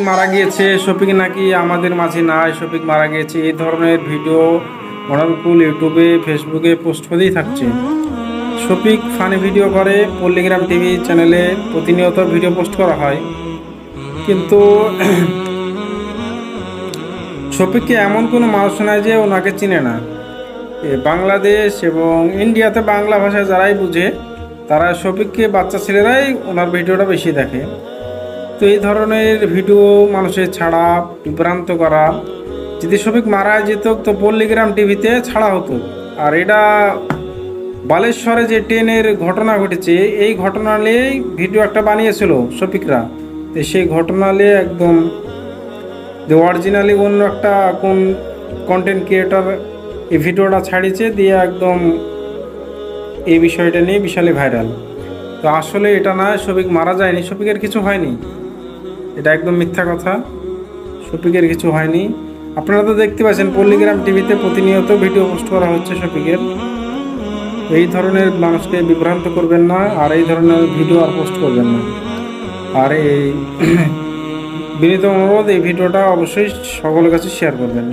মারা গিয়েছে, শফিক নাকি আমাদের মাঝে নাই, শফিক মারা গিয়েছে, এই ধরনের ভিডিও অনারকুল ইউটিউবে ফেসবুকে পোস্ট হতেই থাকছে। শফিক ফানি ভিডিও করে, পল্লিগ্রাম টিভি চ্যানেলে প্রতিনিয়ত ভিডিও পোস্ট করা হয়, কিন্তু শফিককে এমন কোনো মানুষ নাই যে ওনাকে চিনে না। বাংলাদেশ এবং ইন্ডিয়াতে বাংলা ভাষায় যারাই বুঝে তারা শফিককে, বাচ্চা ছেলেরাই ওনার ভিডিওটা বেশি দেখে। তো এই ধরনের ভিডিও মানুষের ছাড়া, বিভ্রান্ত করা, যদি শফিক মারা যেত তো পল্লিগ্রাম টিভিতে ছাড়া হতো। আর এটা বালেশ্বরে যে ট্রেনের ঘটনা ঘটেছে, এই ঘটনা নিয়েই ভিডিও একটা বানিয়েছিল শফিকরা। তো সেই ঘটনা নিয়ে একদম যে অরিজিনালি অন্য একটা কোন কন্টেন্ট ক্রিয়েটর এই ভিডিওটা ছাড়িয়েছে, দিয়ে একদম এই বিষয়টা নিয়ে বিশালই ভাইরাল। তো আসলে এটা না, শফিক মারা যায়নি, শফিকের কিছু হয়নি, এটা একদম মিথ্যা কথা, শফিকের কিছু হয়নি। আপনারা তো দেখতে পাচ্ছেন পল্লিগ্রাম টিভিতে প্রতিনিয়ত ভিডিও পোস্ট করা হচ্ছে শফিকের। এই ধরনের মানুষকে বিভ্রান্ত করবেন না, আর এই ধরনের ভিডিও আর পোস্ট করবেন না। আর এই বিনীত অনুরোধ, এই ভিডিওটা অবশ্যই সকলের কাছে শেয়ার করবেন।